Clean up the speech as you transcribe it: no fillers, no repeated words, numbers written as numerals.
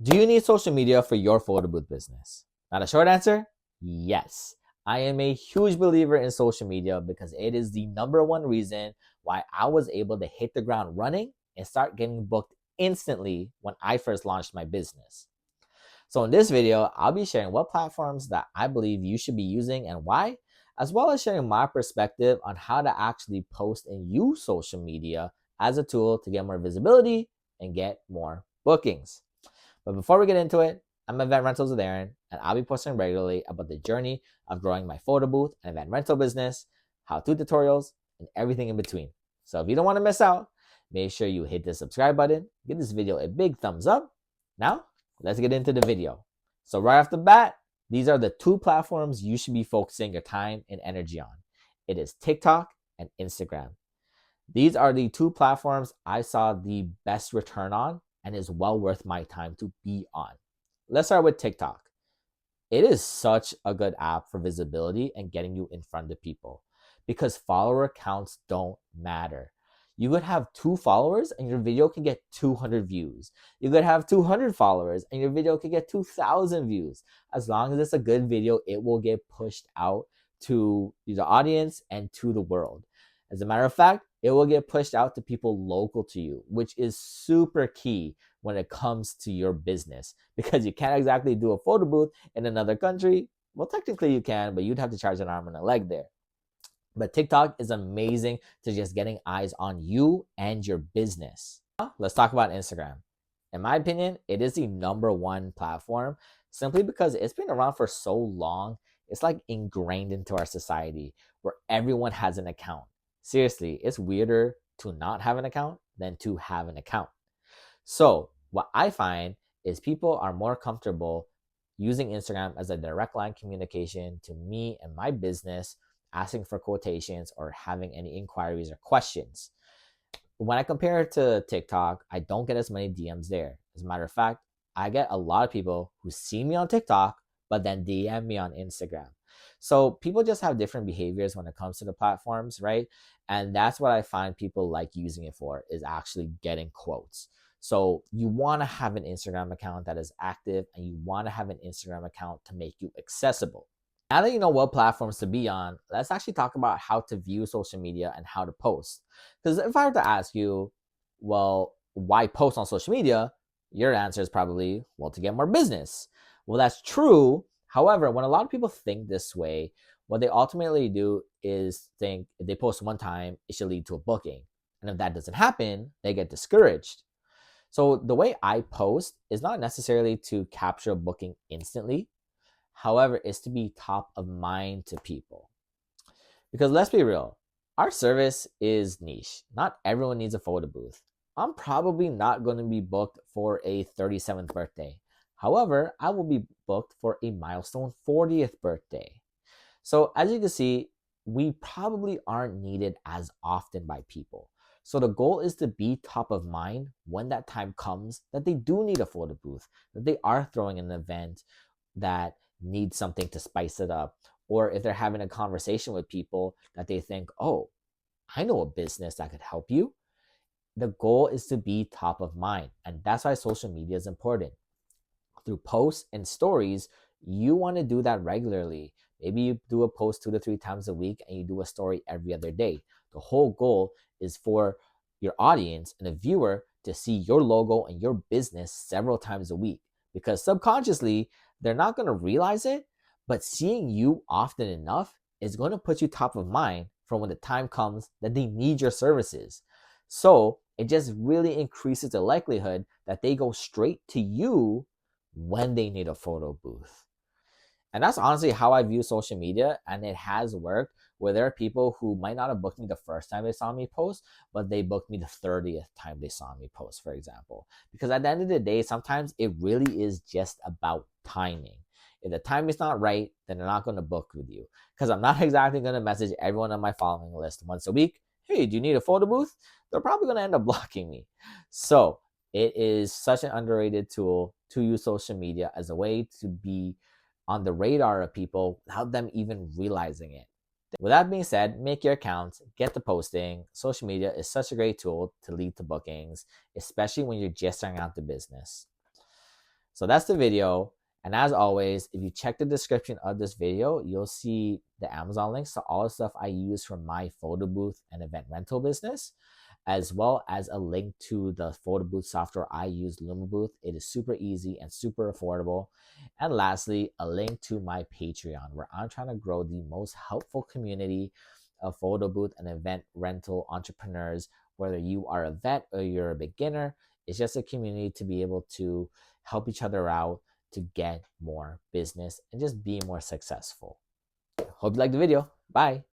Do you need social media for your photo booth business? Now, the short answer, yes. I am a huge believer in social media because it is the number one reason why I was able to hit the ground running and start getting booked instantly when I first launched my business. So in this video, I'll be sharing what platforms that I believe you should be using and why, as well as sharing my perspective on how to actually post and use social media as a tool to get more visibility and get more bookings. But before we get into it, I'm Event Rentals with Aaron, and I'll be posting regularly about the journey of growing my photo booth and event rental business, how-to tutorials, and everything in between. So if you don't want to miss out, make sure you hit the subscribe button, give this video a big thumbs up. Now, let's get into the video. So right off the bat, these are the two platforms you should be focusing your time and energy on. It is TikTok and Instagram. These are the two platforms I saw the best return on and is well worth my time to be on. Let's start with TikTok. It is such a good app for visibility and getting you in front of people because follower counts don't matter. You could have 2 followers and your video can get 200 views. You could have 200 followers and your video can get 2,000 views. As long as it's a good video, it will get pushed out to the audience and to the world. As a matter of fact, it will get pushed out to people local to you, which is super key when it comes to your business because you can't exactly do a photo booth in another country. Well, technically you can, but you'd have to charge an arm and a leg there. But TikTok is amazing to just getting eyes on you and your business. Now, let's talk about Instagram. In my opinion, it is the number one platform simply because it's been around for so long. It's like ingrained into our society where everyone has an account. Seriously, it's weirder to not have an account than to have an account. So what I find is people are more comfortable using Instagram as a direct line communication to me and my business, asking for quotations or having any inquiries or questions. When I compare it to TikTok, I don't get as many DMs there. As a matter of fact, I get a lot of people who see me on TikTok, but then DM me on Instagram. So people just have different behaviors when it comes to the platforms, right? And that's what I find people like using it for, is actually getting quotes. So you want to have an Instagram account that is active and you want to have an Instagram account to make you accessible. Now that you know what platforms to be on, let's actually talk about how to view social media and how to post. Because if I were to ask you, well, why post on social media? Your answer is probably, well, to get more business. Well, that's true. However, when a lot of people think this way, what they ultimately do is think if they post one time, it should lead to a booking. And if that doesn't happen, they get discouraged. So the way I post is not necessarily to capture a booking instantly. However, it's to be top of mind to people. Because let's be real, our service is niche. Not everyone needs a photo booth. I'm probably not going to be booked for a 37th birthday. However, I will be booked for a milestone 40th birthday. So as you can see, we probably aren't needed as often by people. So the goal is to be top of mind when that time comes that they do need a photo booth, that they are throwing an event that needs something to spice it up, or if they're having a conversation with people that they think, oh, I know a business that could help you. The goal is to be top of mind, and that's why social media is important. Through posts and stories, you want to do that regularly. Maybe you do a post 2 to 3 times a week and you do a story every other day. The whole goal is for your audience and the viewer to see your logo and your business several times a week, because subconsciously they're not going to realize it, but seeing you often enough is going to put you top of mind for when the time comes that they need your services. So it just really increases the likelihood that they go straight to you when they need a photo booth. And that's honestly how I view social media, and it has worked where there are people who might not have booked me the first time they saw me post, but they booked me the 30th time they saw me post, for example. Because at the end of the day, sometimes it really is just about timing. If the time is not right, then they're not going to book with you. Because I'm not exactly going to message everyone on my following list once a week. Hey, do you need a photo booth? They're probably going to end up blocking me. So it is such an underrated tool to use social media as a way to be on the radar of people without them even realizing it. With that being said, make your account, get the posting. Social media is such a great tool to lead to bookings, especially when you're just starting out the business. So that's the video. And as always, if you check the description of this video, you'll see the Amazon links to all the stuff I use for my photo booth and event rental business, as well as a link to the photo booth software I use, Lumabooth. It is super easy and super affordable. And lastly, a link to my Patreon, where I'm trying to grow the most helpful community of photo booth and event rental entrepreneurs, whether you are a vet or you're a beginner. It's just a community to be able to help each other out to get more business and just be more successful. Hope you liked the video. Bye.